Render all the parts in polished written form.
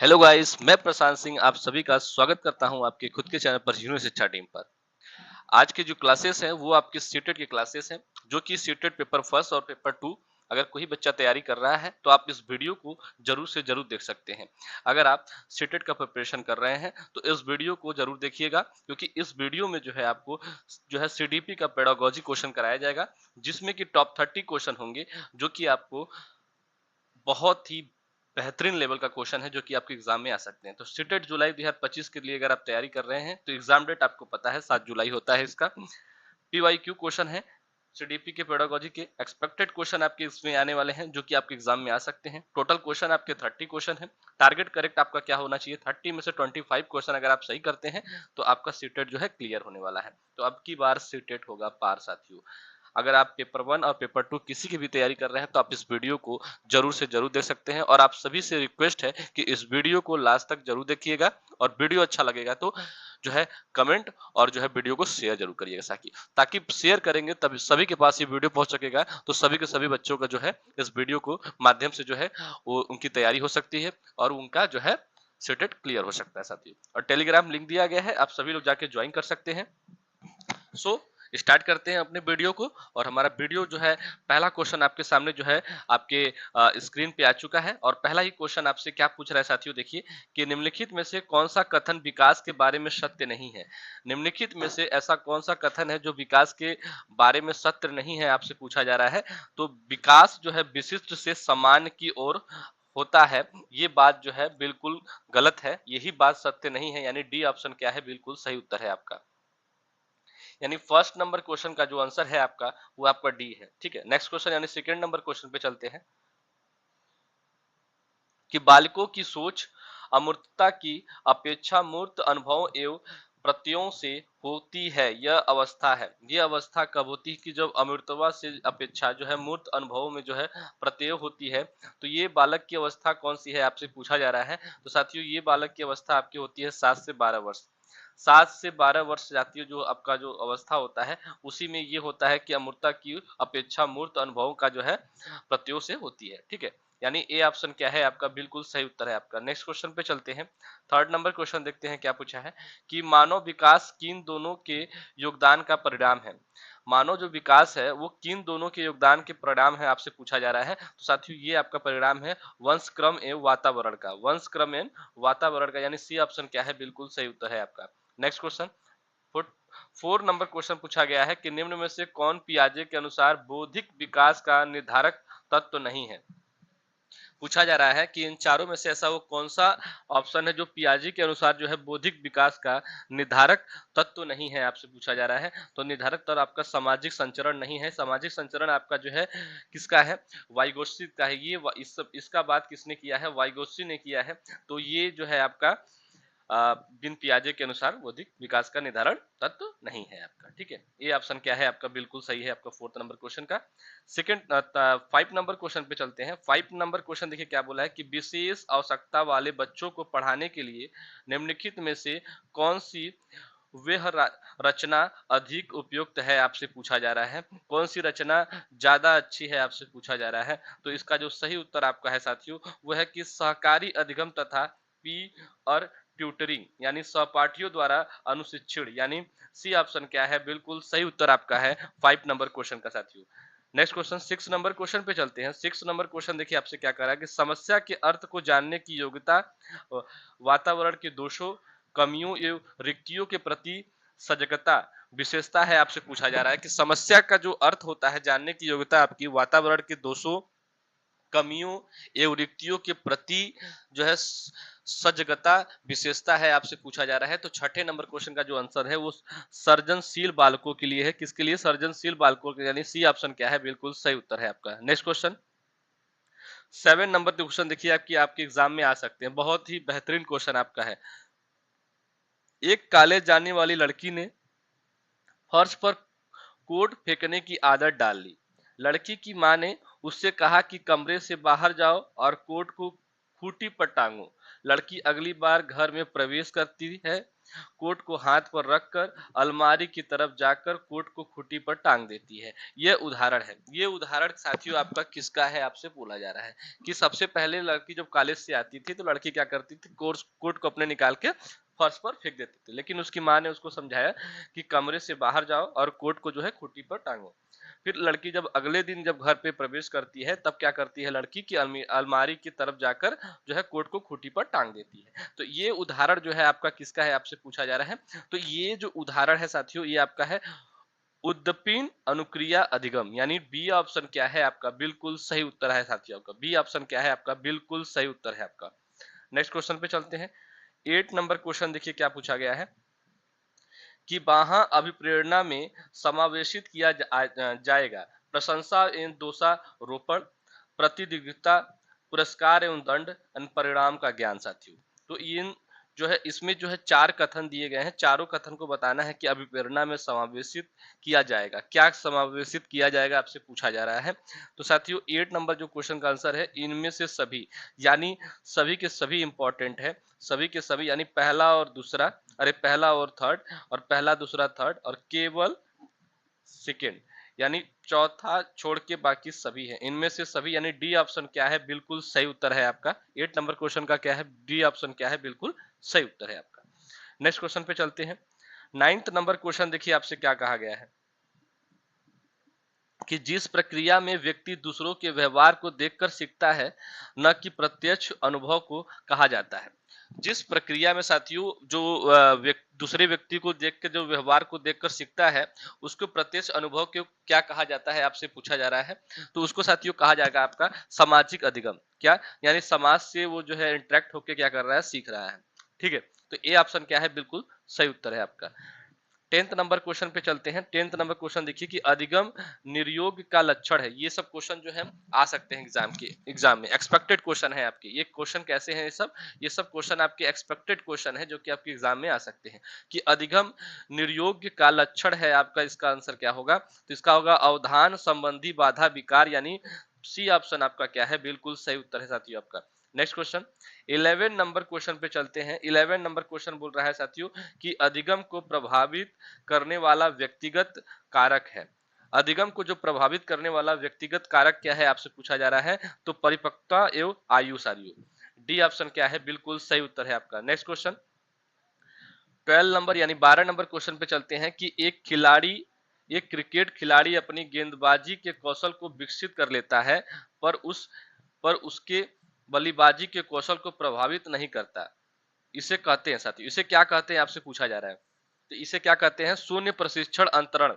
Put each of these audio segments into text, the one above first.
Hello guys, मैं प्रशांत सिंह आप सभी का स्वागत करता हूं आपके खुद के चैनल पर यूनिवर्सिटी शिक्षा टीम पर। आज के जो क्लासेस हैं वो आपके सीटेट के क्लासेस हैं, जो कि सीटेट पेपर फर्स्ट और पेपर टू अगर कोई बच्चा तैयारी कर रहा है तो आप इस वीडियो को जरूर से जरूर देख सकते हैं। अगर आप सीटेट का प्रिपरेशन कर रहे हैं तो इस वीडियो को जरूर देखिएगा, क्योंकि इस वीडियो में जो है आपको जो है सीडीपी का पेडागोजी क्वेश्चन कराया जाएगा, जिसमें कि टॉप 30 क्वेश्चन होंगे, जो कि आपको बहुत ही बेहतरीन लेवल का क्वेश्चन है, जो कि आपके एग्जाम में आ सकते हैं। तो सीटेट जुलाई 2025 के लिए अगर आप तैयारी कर रहे हैं तो एग्जाम डेट आपको पता है 7 जुलाई होता है इसका। पीवाईक्यू क्वेश्चन है, सीडीपी के पेडागोजी के एक्सपेक्टेड क्वेश्चन आपके इसमें आने वाले हैं, जो कि आपके एग्जाम में आ सकते हैं। टोटल क्वेश्चन आपके 30 क्वेश्चन है। टारगेट करेक्ट आपका क्या होना चाहिए, 30 में से 25 क्वेश्चन अगर आप सही करते हैं तो आपका सीटेट जो है क्लियर होने वाला है। तो अब की बार सीटेट होगा पार साथियों। अगर आप पेपर 1 और पेपर 2 किसी की भी तैयारी कर रहे हैं तो आप इस वीडियो को जरूर से जरूर देख सकते हैं, और आप सभी से रिक्वेस्ट है कि इस वीडियो को लास्ट तक जरूर देखिएगा, और वीडियो अच्छा लगेगा तो जो है कमेंट और जो है वीडियो को शेयर जरूर करिएगा, ताकि शेयर करेंगे तब सभी के पास ये वीडियो पहुंच सकेगा, तो सभी के सभी बच्चों का जो है इस वीडियो को माध्यम से जो है वो उनकी तैयारी हो सकती है और उनका जो है सेटेट क्लियर हो सकता है साथियों। और टेलीग्राम लिंक दिया गया है, आप सभी लोग जाके ज्वाइन कर सकते हैं। सो स्टार्ट करते हैं अपने वीडियो को। और हमारा वीडियो जो है, पहला क्वेश्चन आपके सामने जो है आपके स्क्रीन पे आ चुका है, और पहला ही क्वेश्चन आपसे क्या पूछ रहा है साथियों, देखिए कि निम्नलिखित में से कौन सा कथन विकास के बारे में सत्य नहीं है। निम्नलिखित में से ऐसा कौन सा कथन है जो विकास के बारे में सत्य नहीं है, आपसे पूछा जा रहा है। तो विकास जो है विशिष्ट से सामान्य की ओर होता है, ये बात जो है बिल्कुल गलत है, यही बात सत्य नहीं है, यानी डी ऑप्शन क्या है, बिल्कुल सही उत्तर है आपका। यानी फर्स्ट नंबर क्वेश्चन का जो आंसर है आपका, वो आपका डी है। ठीक है, नेक्स्ट क्वेश्चन यानी सेकंड नंबर क्वेश्चन पे चलते हैं कि बालकों की सोच अमूर्तता की अपेक्षा मूर्त अनुभव एवं प्रत्ययों से होती है, यह अवस्था है। यह अवस्था कब होती है कि जब अमूर्तता से अपेक्षा जो है मूर्त अनुभव में जो है प्रत्यय होती है। तो ये बालक की अवस्था कौन सी है, आपसे पूछा जा रहा है। तो साथियों ये बालक की अवस्था आपकी होती है 7 से 12 वर्ष। 7 से 12 वर्ष जाती है जो आपका जो अवस्था होता है, उसी में ये होता है कि अमूर्तता की अपेक्षा मूर्त अनुभव का जो है प्रत्ययों से होती है। ठीक है, यानी ए ऑप्शन क्या है आपका, बिल्कुल सही उत्तर है आपका। नेक्स्ट क्वेश्चन पे चलते हैं। थर्ड नंबर क्वेश्चन देखते हैं क्या पूछा है कि मानव विकास किन दोनों के योगदान का परिणाम है। मानव जो विकास है वो किन दोनों के योगदान के परिणाम है, आपसे पूछा जा रहा है। तो साथियों ये आपका परिणाम है वंश क्रम एवं वातावरण का। वंश क्रम एवं वातावरण का, यानी सी ऑप्शन क्या है, बिल्कुल सही उत्तर है आपका। Next question, four number question पूछा गया है कि निम्न में से कौन पियाजे के अनुसार बौद्धिक विकास का निर्धारक तत्व नहीं है। पूछा जा रहा है कि इन चारों में से ऐसा वो कौन सा ऑप्शन है जो पियाजे के अनुसार जो है बौद्धिक विकास का निर्धारक तत्व नहीं है, आपसे पूछा जा रहा है। तो निर्धारक तत्व आपका सामाजिक संचरण नहीं है। सामाजिक संचरण आपका जो है किसका है, वाइगोत्स्की का है। ये इसका बात किसने किया है, वाइगोत्स्की ने किया है। तो ये जो है आपका बिन पियाजे के अनुसार बौद्धिक विकास का निर्धारण तत्व नहीं है आपका। ठीक है, ये ऑप्शन क्या है आपका, बिल्कुल सही है आपका फोर्थ नंबर क्वेश्चन का। सेकंड 5 नंबर क्वेश्चन पे चलते हैं। 5 नंबर क्वेश्चन देखिए क्या बोला है कि विशेष आवश्यकता वाले बच्चों को पढ़ाने के लिए निम्नलिखित में से कौन सी वह रचना अधिक उपयुक्त है, आपसे पूछा जा रहा है। कौन सी रचना ज्यादा अच्छी है, आपसे पूछा जा रहा है। तो इसका जो सही उत्तर आपका है साथियों, वो है कि सहकारी अधिगम तथा पी और ट्यूटरिंग, यानी सहपाठियों द्वारा अनुशिक्षण, यानी सी ऑप्शन क्या है, बिल्कुल सही उत्तर आपका है 5 नंबर क्वेश्चन का साथियों। नेक्स्ट क्वेश्चन 6 नंबर क्वेश्चन पे चलते हैं। 6 नंबर क्वेश्चन देखिए आपसे क्या कर रहा है कि समस्या के अर्थ को जानने की योग्यता वातावरण के दोषों, कमियों एवं रिक्तियों के प्रति सजगता विशेषता है, आपसे पूछा जा रहा है कि समस्या का जो अर्थ होता है जानने की योग्यता आपकी वातावरण के दोषों, कमियों एवं रिक्तियों के प्रति जो है सजगता विशेषता है, आपसे पूछा जा रहा है। तो छठे नंबर क्वेश्चन का जो आंसर है वो सर्जनशील बालकों के लिए है। किसके लिए, सर्जनशील बालकों के, यानी सी ऑप्शन क्या है, बिल्कुल सही उत्तर है आपका। नेक्स्ट क्वेश्चन 7 नंबर क्वेश्चन देखिए आपके एग्जाम में आ सकते हैं, बहुत ही बेहतरीन क्वेश्चन आपका है। एक कॉलेज जाने वाली लड़की ने फर्श पर कोट फेंकने की आदत डाल ली। लड़की की मां ने उससे कहा कि कमरे से बाहर जाओ और कोट को खूंटी पर टांगो। लड़की अगली बार घर में प्रवेश करती है कोट को हाथ पर रखकर अलमारी की तरफ जाकर कोट को खूंटी पर टांग देती है। यह उदाहरण है। ये उदाहरण साथियों आपका किसका है, आपसे बोला जा रहा है कि सबसे पहले लड़की जब कॉलेज से आती थी तो लड़की क्या करती थी, कोट को अपने निकाल के फर्श पर फेंक देती थी, लेकिन उसकी माँ ने उसको समझाया कि कमरे से बाहर जाओ और कोट को जो है खूंटी पर टांगो। फिर लड़की जब अगले दिन जब घर पे प्रवेश करती है तब क्या करती है लड़की की अलमारी की तरफ जाकर जो है कोट को खूंटी पर टांग देती है। तो ये उदाहरण जो है आपका किसका है, आपसे पूछा जा रहा है। तो ये जो उदाहरण है साथियों, ये आपका है उद्दीपन अनुक्रिया अधिगम, यानी बी ऑप्शन क्या है आपका बिल्कुल सही उत्तर है साथियों। आपका बी ऑप्शन क्या है, आपका बिल्कुल सही उत्तर है आपका। नेक्स्ट क्वेश्चन पे चलते हैं। 8 नंबर क्वेश्चन देखिए क्या पूछा गया है कि वहां अभिप्रेरणा में समावेशित किया जाएगा प्रशंसा एवं दोषारोपण, प्रतियोगिता, पुरस्कार एवं दंड, परिणाम का ज्ञान साथियों। तो इन जो है इसमें जो है 4 कथन दिए गए हैं, चारों कथन को बताना है कि अभिप्रेरणा में समावेशित किया जाएगा। क्या समावेशित किया जाएगा आपसे पूछा जा रहा है। तो साथियों 8 नंबर जो क्वेश्चन का आंसर है इनमें से सभी, यानी सभी के सभी इंपॉर्टेंट है। सभी के सभी यानी पहला और दूसरा, अरे पहला और थर्ड, और पहला दूसरा थर्ड, और केवल सेकेंड, यानी चौथा छोड़ के बाकी सभी है। इनमें से सभी यानी डी ऑप्शन क्या है, बिल्कुल सही उत्तर है आपका। 8 नंबर क्वेश्चन का क्या है, डी ऑप्शन क्या है, बिल्कुल सही उत्तर है आपका। नेक्स्ट क्वेश्चन पे चलते हैं। 9th नंबर क्वेश्चन देखिए आपसे क्या कहा गया है कि जिस प्रक्रिया में व्यक्ति दूसरों के व्यवहार को देखकर सीखता है, न कि प्रत्यक्ष अनुभव को कहा जाता है। जिस प्रक्रिया में साथियों जो दूसरे व्यक्ति को देख के जो व्यवहार को देखकर सीखता है, उसको प्रत्यक्ष अनुभव को क्या कहा जाता है आपसे पूछा जा रहा है। तो उसको साथियों कहा जाएगा आपका सामाजिक अधिगम। क्या, यानी समाज से वो जो है इंटरेक्ट होकर क्या कर रहा है, सीख रहा है। ठीक है, तो ए ऑप्शन क्या है, बिल्कुल सही उत्तर है आपका। 10th नंबर क्वेश्चन पे चलते हैं। 10th नंबर क्वेश्चन देखिए कि अधिगम निर्योग का लक्षण है। ये सब क्वेश्चन जो है आ सकते हैं एग्जाम में एक्सपेक्टेड क्वेश्चन है आपके। ये क्वेश्चन कैसे हैं, ये सब क्वेश्चन आपके एक्सपेक्टेड क्वेश्चन है जो कि आपके एग्जाम में आ सकते हैं। कि अधिगम निर्योग का लक्षण है आपका, इसका आंसर क्या होगा, तो इसका होगा अवधान संबंधी बाधा विकार, यानी सी ऑप्शन आपका क्या है, बिल्कुल सही उत्तर है साथियों आपका। नेक्स्ट क्वेश्चन 11 नंबर क्वेश्चन पे चलते हैं। 11 नंबर क्वेश्चन बोल रहा है साथियों कि अधिगम को प्रभावित करने वाला व्यक्तिगत कारक है। अधिगम को जो प्रभावित करने वाला व्यक्तिगत कारक क्या है आपसे पूछा जा रहा है। तो परिपक्वता एवं आयु साथियों। डी ऑप्शन क्या है, बिल्कुल सही उत्तर है आपका। नेक्स्ट क्वेश्चन 12 नंबर यानी 12 नंबर क्वेश्चन पे चलते हैं कि एक क्रिकेट खिलाड़ी अपनी गेंदबाजी के कौशल को विकसित कर लेता है, पर उसके बल्लेबाजी के कौशल को प्रभावित नहीं करता। इसे कहते हैं साथियों, इसे क्या कहते हैं आपसे पूछा जा रहा है। तो इसे क्या कहते हैं, शून्य प्रशिक्षण अंतरण।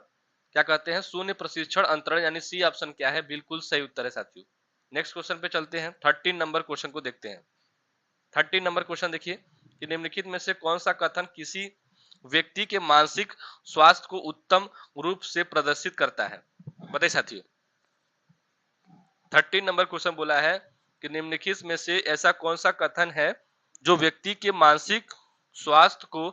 क्या कहते हैं, शून्य प्रशिक्षण अंतरण, यानी सी ऑप्शन क्या है, बिल्कुल सही उत्तर है साथियों। नेक्स्ट क्वेश्चन पे चलते हैं। 13 नंबर क्वेश्चन को देखते हैं। 13 नंबर क्वेश्चन देखिए कि निम्नलिखित में से कौन सा कथन किसी व्यक्ति के मानसिक स्वास्थ्य को उत्तम रूप से प्रदर्शित करता है, बताइए साथियों। 13 नंबर क्वेश्चन बोला है कि निम्नलिखित में से ऐसा कौन सा कथन है जो व्यक्ति के मानसिक स्वास्थ्य को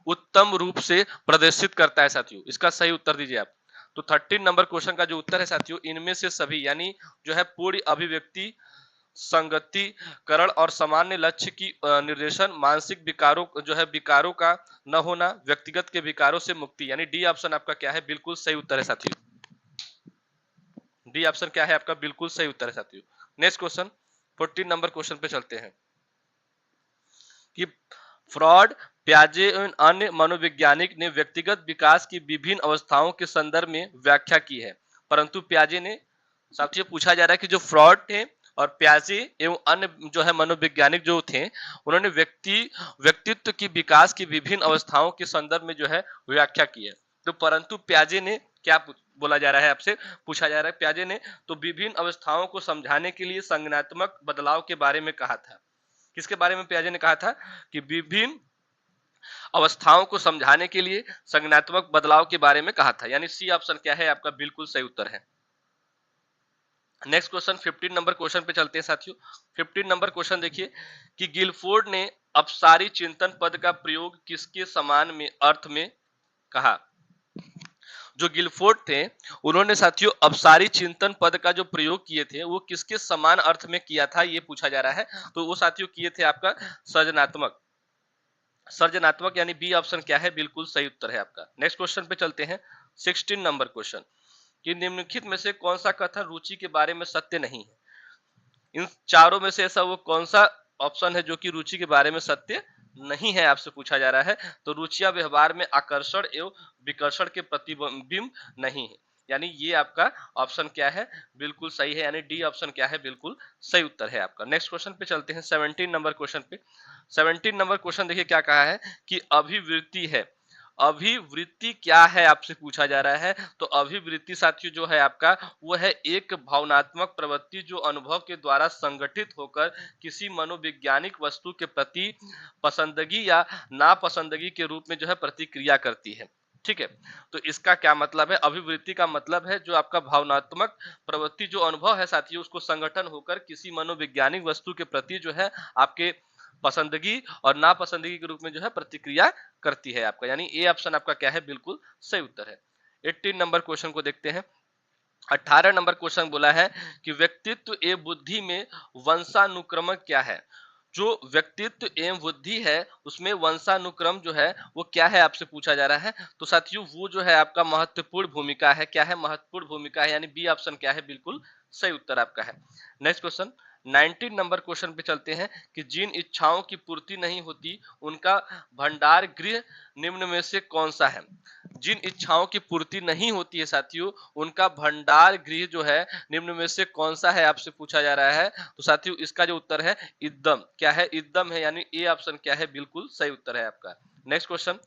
उत्तम रूप से प्रदर्शित करता है साथियों। इसका सही उत्तर दीजिए आप। तो 13 नंबर क्वेश्चन का जो उत्तर है साथियों, इनमें से सभी, यानी जो है पूर्ण अभिव्यक्ति, संगतिकरण और सामान्य लक्ष्य की निर्देशन, मानसिक विकारों जो है विकारों का न होना, व्यक्तिगत के विकारों से मुक्ति, यानी डी ऑप्शन आपका क्या है, बिल्कुल सही उत्तर है साथियों। डी ऑप्शन क्या है आपका, बिल्कुल सही उत्तर है साथियों। नेक्स्ट क्वेश्चन 14 नंबर क्वेश्चन पे चलते हैं कि फ्रॉड, प्याजे एवं अन्य मनोवैज्ञानिक ने व्यक्तिगत विकास की विभिन्न अवस्थाओं के संदर्भ में व्याख्या की है, परंतु प्याजे ने, साथियों पूछा जा रहा है कि जो फ्रॉड थे और प्याजे एवं अन्य जो है मनोवैज्ञानिक जो थे, उन्होंने व्यक्तित्व की विकास की विभिन्न अवस्थाओं के संदर्भ में जो है व्याख्या की है। तो परंतु प्याजे ने क्या बोला जा रहा है आपसे पूछा जा रहा है, प्याजे ने तो विभिन्न अवस्थाओं को समझाने के लिए संज्ञानात्मक बदलाव के बारे में कहा था। किसके बारे में प्याजे ने कहा था कि विभिन्न अवस्थाओं को समझाने के लिए संज्ञानात्मक बदलाव के बारे में कहा था, यानी सी ऑप्शन क्या है आपका, बिल्कुल सही उत्तर है। नेक्स्ट क्वेश्चन 15 नंबर क्वेश्चन पे चलते हैं साथियों। 15 नंबर क्वेश्चन देखिए कि गिलफोर्ड ने अपसारी चिंतन पद का प्रयोग किसके समान में अर्थ में कहा। जो गिलफोर्ड थे उन्होंने साथियों अपसारी चिंतन पद का जो प्रयोग किए थे वो किसके समान अर्थ में किया था, ये पूछा जा रहा है। तो वो साथियों किए थे आपका सृजनात्मक, सर्जनात्मक यानी बी ऑप्शन क्या है, बिल्कुल सही उत्तर है आपका। नेक्स्ट क्वेश्चन पे चलते हैं, 16 नंबर क्वेश्चन, कि निम्नलिखित में से कौन सा कथन रुचि के बारे में सत्य नहीं है। इन चारों में से ऐसा वो कौन सा ऑप्शन है जो कि रुचि के बारे में सत्य नहीं है, आपसे पूछा जा रहा है। तो रुचियां व्यवहार में आकर्षण एवं विकर्षण के प्रतिबिंब नहीं है, यानी ये आपका ऑप्शन क्या है, बिल्कुल सही है, यानी डी ऑप्शन क्या है, बिल्कुल सही उत्तर है आपका। नेक्स्ट क्वेश्चन पे चलते हैं, 17 नंबर क्वेश्चन पे। 17 नंबर क्वेश्चन देखिए क्या कहा है कि अभिवृत्ति है। अभिवृत्ति क्या है आपसे पूछा जा रहा है। तो अभिवृत्ति साथियों जो है आपका, वो है एक भावनात्मक प्रवृत्ति जो अनुभव के द्वारा संगठित होकर किसी मनोवैज्ञानिक वस्तु के प्रति पसंदगी या नापसंदगी के रूप में जो है प्रतिक्रिया करती है। ठीक है, तो इसका क्या मतलब है, अभिवृत्ति का मतलब है जो आपका भावनात्मक प्रवृत्ति जो अनुभव है साथियों, उसको संगठन होकर किसी मनोवैज्ञानिक वस्तु के प्रति जो है आपके पसंदगी और नापसंदगी के रूप में जो है प्रतिक्रिया करती है आपका, यानी ए ऑप्शन आपका क्या है, बिल्कुल सही उत्तर है। 18 नंबर क्वेश्चन को देखते हैं। 18 नंबर क्वेश्चन बोला है कि व्यक्तित्व एवं बुद्धि में वंशानुक्रम क्या है। जो व्यक्तित्व एवं बुद्धि है उसमें वंशानुक्रम जो है वो क्या है आपसे पूछा जा रहा है। तो साथियों वो जो है आपका महत्वपूर्ण भूमिका है, क्या है, महत्वपूर्ण भूमिका है, यानी बी ऑप्शन क्या है, बिल्कुल सही उत्तर आपका है। नेक्स्ट क्वेश्चन 19 नंबर क्वेश्चन पे चलते हैं, कि जिन इच्छाओं की पूर्ति नहीं होती उनका भंडार गृह निम्न में से कौन सा है। जिन इच्छाओं की पूर्ति नहीं होती है साथियों, उनका भंडार गृह जो है निम्न में से कौन सा है आपसे पूछा जा रहा है। तो साथियों इसका जो उत्तर है इद्दम, क्या है, इद्दम है, यानी ए ऑप्शन क्या है, बिल्कुल सही उत्तर है आपका। नेक्स्ट क्वेश्चन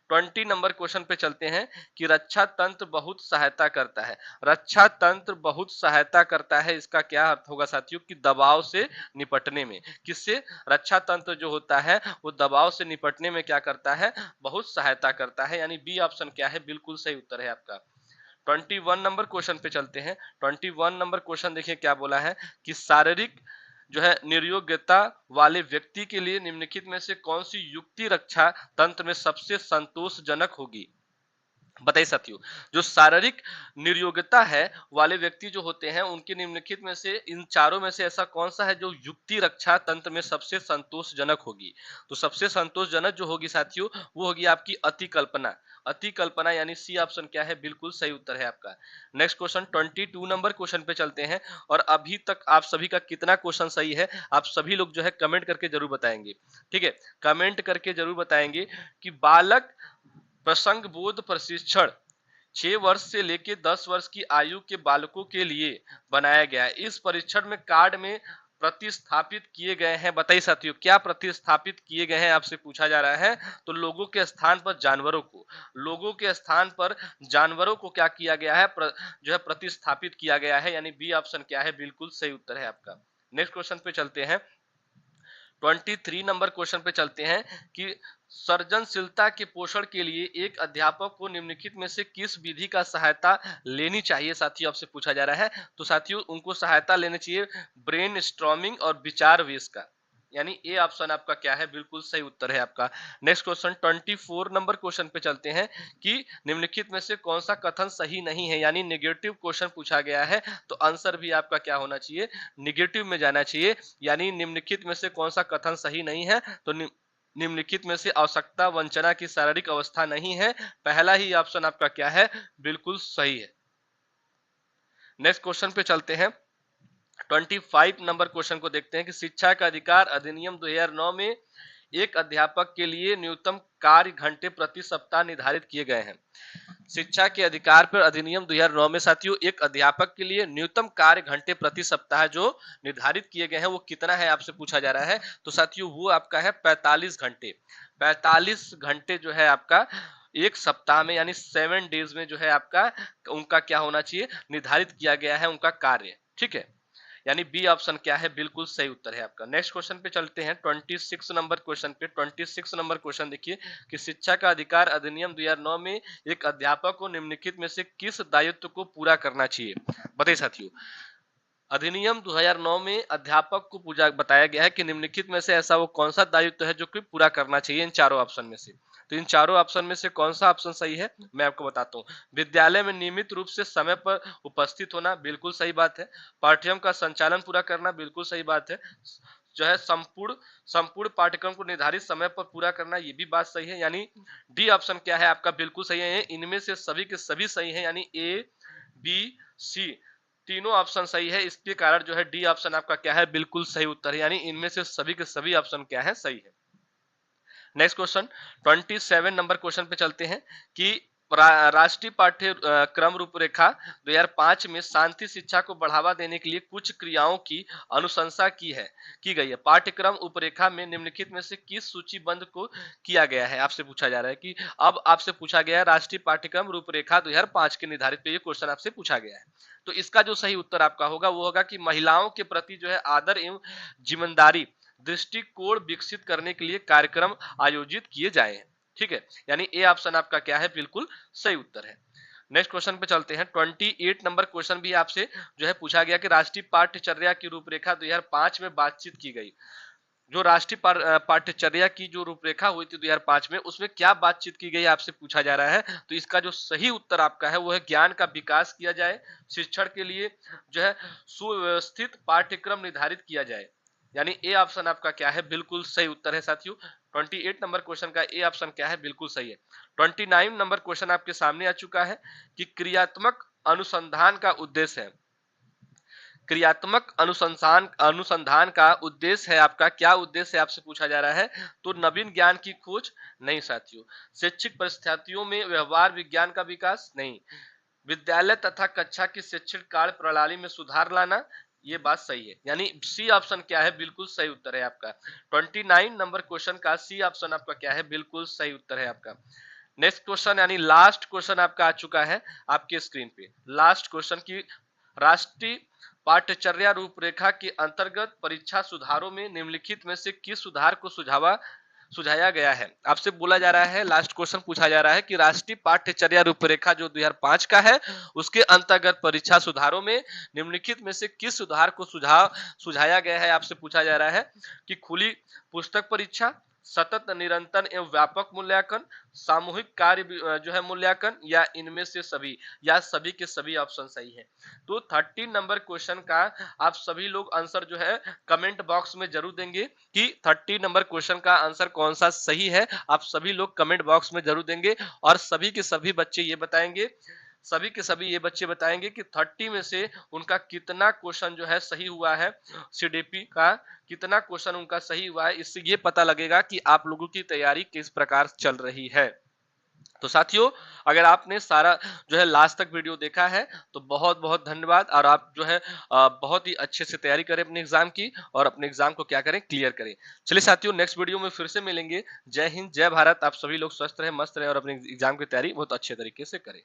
20 नंबर क्वेश्चन पे चलते हैं, कि रक्षा तंत्र बहुत सहायता करता है। रक्षा तंत्र बहुत सहायता करता है, इसका क्या अर्थ होगा साथियों, कि दबाव से निपटने में। किससे, रक्षा तंत्र जो होता है वो दबाव से निपटने में क्या करता है, बहुत सहायता करता है, यानी बी ऑप्शन क्या है, बिल्कुल सही उत्तर है आपका। 21 नंबर क्वेश्चन पे चलते हैं। 21 नंबर क्वेश्चन देखिए क्या बोला है, कि शारीरिक जो है निर्योग्यता वाले व्यक्ति के लिए निम्नलिखित में से कौन सी युक्ति रक्षा तंत्र में सबसे संतोषजनक होगी। बताइए साथियों, जो शारीरिक निर्योग्यता है वाले व्यक्ति जो होते हैं उनके निम्नलिखित में से इन चारों में से ऐसा कौन सा है जो युक्ति रक्षा तंत्र में सबसे संतोषजनक होगी। तो सबसे संतोषजनक जो होगी साथियों वो होगी आपकी अति कल्पना। अति कल्पना यानी सी ऑप्शन क्या है, बिल्कुल सही उत्तर है आपका। नेक्स्ट क्वेश्चन 22 नंबर क्वेश्चन पे चलते हैं, और अभी तक आप सभी का कितना क्वेश्चन सही है आप सभी लोग जो है कमेंट करके जरूर बताएंगे। ठीक है, कमेंट करके जरूर बताएंगे कि बालक प्रसंग बोध प्रशिक्षण 6 वर्ष से लेकर 10 वर्ष की आयु के बालकों के लिए बनाया गया है। इस परीक्षण में कार्ड में प्रतिस्थापित किए गए हैं। बताइए साथियों क्या प्रतिस्थापित किए गए हैं आपसे पूछा जा रहा है। तो लोगों के स्थान पर जानवरों को, लोगों के स्थान पर जानवरों को क्या किया गया है, जो है प्रतिस्थापित किया गया है, यानी बी ऑप्शन क्या है, बिल्कुल सही उत्तर है आपका। नेक्स्ट क्वेश्चन पे चलते हैं, 23 नंबर क्वेश्चन पे चलते हैं, कि सृजनशीलता के पोषण के लिए एक अध्यापक को निम्नलिखित में से किस विधि का सहायता लेनी चाहिए। साथियों आपसे पूछा जा रहा है। तो साथियों उनको सहायता लेनी चाहिए ब्रेन स्ट्रॉमिंग और विचार वेश का, यानी ए ऑप्शन आपका क्या है, बिल्कुल सही उत्तर है आपका। नेक्स्ट क्वेश्चन 24 नंबर क्वेश्चन पे चलते हैं, कि निम्नलिखित में से कौन सा कथन सही नहीं है, यानी नेगेटिव क्वेश्चन पूछा गया है। तो आंसर भी आपका क्या होना चाहिए, निगेटिव में जाना चाहिए, यानी निम्नलिखित में से कौन सा कथन सही नहीं है। तो निम्नलिखित में से आवश्यकता वंचना की शारीरिक अवस्था नहीं है, पहला ही ऑप्शन आपका क्या है, बिल्कुल सही है। नेक्स्ट क्वेश्चन पे चलते हैं, 25 नंबर क्वेश्चन को देखते हैं, कि शिक्षा का अधिकार अधिनियम 2009 में एक अध्यापक के लिए न्यूनतम कार्य घंटे प्रति सप्ताह निर्धारित किए गए हैं। शिक्षा के अधिकार पर अधिनियम 2009 में साथियों एक अध्यापक के लिए न्यूनतम कार्य घंटे प्रति सप्ताह जो निर्धारित किए गए हैं वो कितना है आपसे पूछा जा रहा है। तो साथियों वो आपका है 45 घंटे। 45 घंटे जो है आपका एक सप्ताह में, यानी 7 डेज में जो है आपका उनका क्या होना चाहिए, निर्धारित किया गया है उनका कार्य। ठीक है, यानी बी ऑप्शन क्या है, बिल्कुल सही उत्तर है आपका। नेक्स्ट क्वेश्चन पे चलते हैं, 26 नंबर क्वेश्चन पे। 26 नंबर क्वेश्चन देखिए, कि शिक्षा का अधिकार अधिनियम 2009 में एक अध्यापक को निम्नलिखित में से किस दायित्व को पूरा करना चाहिए। बताइए साथियों, अधिनियम 2009 में अध्यापक को पूजा बताया गया है कि निम्नलिखित में से ऐसा वो कौन सा दायित्व है जो कि पूरा करना चाहिए इन चारों ऑप्शन में से। तो इन चारों ऑप्शन में से कौन सा ऑप्शन सही है मैं आपको बताता हूँ। विद्यालय में नियमित रूप से समय पर उपस्थित होना, बिल्कुल सही बात है। पाठ्यक्रम का संचालन पूरा करना, बिल्कुल सही बात है। जो है संपूर्ण संपूर्ण पाठ्यक्रम को निर्धारित समय पर पूरा करना, ये भी बात सही है, यानी डी ऑप्शन क्या है आपका बिल्कुल सही है। इनमें से सभी के सभी सही है, यानी ए बी सी तीनों ऑप्शन सही है। इसके कारण जो है डी ऑप्शन आपका क्या है बिल्कुल सही उत्तर है, यानी इनमें से सभी के सभी ऑप्शन क्या है सही है। नेक्स्ट क्वेश्चन 27 नंबर क्वेश्चन पे चलते हैं कि राष्ट्रीय पाठ्यक्रम रूपरेखा 2005 में शांति शिक्षा को बढ़ावा देने के लिए कुछ क्रियाओं की अनुशंसा की गई है। पाठ्यक्रम रूपरेखा में निम्नलिखित में से किस सूचीबद्ध को किया गया है, आपसे पूछा जा रहा है कि अब आपसे पूछा गया है राष्ट्रीय पाठ्यक्रम रूपरेखा 2005 के निर्धारित पे ये क्वेश्चन आपसे पूछा गया है। तो इसका जो सही उत्तर आपका होगा वो होगा कि महिलाओं के प्रति जो है आदर एवं जिम्मेदारी दृष्टिकोण विकसित करने के लिए कार्यक्रम आयोजित किए जाए। ठीक है, यानी ए ऑप्शन आपका क्या है बिल्कुल सही उत्तर है। नेक्स्ट क्वेश्चन पे चलते हैं 28 नंबर क्वेश्चन भी आपसे जो है पूछा गया कि राष्ट्रीय पाठ्यचर्या की रूपरेखा 2005 में बातचीत की गई। जो राष्ट्रीय पाठ्यचर्या की जो रूपरेखा हुई थी 2005 में, उसमें क्या बातचीत की गई आपसे पूछा जा रहा है। तो इसका जो सही उत्तर आपका है वो है ज्ञान का विकास किया जाए, शिक्षण के लिए जो है सुव्यवस्थित पाठ्यक्रम निर्धारित किया जाए, यानी ए ऑप्शन आपका क्या है बिल्कुल सही उत्तर है साथियों। 28 नंबर क्वेश्चन का ए ऑप्शन क्या है बिल्कुल सही है। 29 नंबर क्वेश्चन आपके सामने आ चुका है कि क्रियात्मक अनुसंधान का उद्देश्य है। क्रियात्मक अनुसंधान का उद्देश्य है आपका, क्या उद्देश्य है आपसे पूछा जा रहा है। तो नवीन ज्ञान की खोज नहीं साथियों, शैक्षिक परिस्थितियों में व्यवहार विज्ञान का विकास नहीं, विद्यालय तथा कक्षा की शैक्षिक कार्य प्रणाली में सुधार लाना, ये बात सही है, यानी सी ऑप्शन क्या है बिल्कुल सही उत्तर है आपका। 29 नंबर क्वेश्चन का सी ऑप्शन आपका क्या है बिल्कुल सही उत्तर है आपका। नेक्स्ट क्वेश्चन यानी लास्ट क्वेश्चन आपका आ चुका है आपके स्क्रीन पे। लास्ट क्वेश्चन की राष्ट्रीय पाठ्यचर्या रूपरेखा के अंतर्गत परीक्षा सुधारों में निम्नलिखित में से किस सुधार को सुझाया गया है। आपसे बोला जा रहा है, लास्ट क्वेश्चन पूछा जा रहा है कि राष्ट्रीय पाठ्यचर्या रूपरेखा जो 2005 का है उसके अंतर्गत परीक्षा सुधारों में निम्नलिखित में से किस सुधार को सुझाया गया है। आपसे पूछा जा रहा है कि खुली पुस्तक परीक्षा, सतत निरंतर एवं व्यापक मूल्यांकन, सामूहिक कार्य जो है मूल्यांकन, या इनमें से सभी, या सभी के सभी ऑप्शन सही है। तो 30 नंबर क्वेश्चन का आप सभी लोग आंसर जो है कमेंट बॉक्स में जरूर देंगे कि 30 नंबर क्वेश्चन का आंसर कौन सा सही है। आप सभी लोग कमेंट बॉक्स में जरूर देंगे और सभी के सभी बच्चे ये बताएंगे, सभी के सभी ये बच्चे बताएंगे कि 30 में से उनका कितना क्वेश्चन जो है सही हुआ है, सीडीपी का कितना क्वेश्चन उनका सही हुआ है। इससे ये पता लगेगा कि आप लोगों की तैयारी किस प्रकार चल रही है। तो साथियों, अगर आपने सारा जो है लास्ट तक वीडियो देखा है तो बहुत बहुत धन्यवाद, और आप जो है बहुत ही अच्छे से तैयारी करें अपने एग्जाम की, और अपने एग्जाम को क्या करें क्लियर करें। चलिए साथियों, नेक्स्ट वीडियो में फिर से मिलेंगे। जय हिंद, जय भारत। आप सभी लोग स्वस्थ रहें, मस्त रहें और अपने एग्जाम की तैयारी बहुत अच्छे तरीके से करें।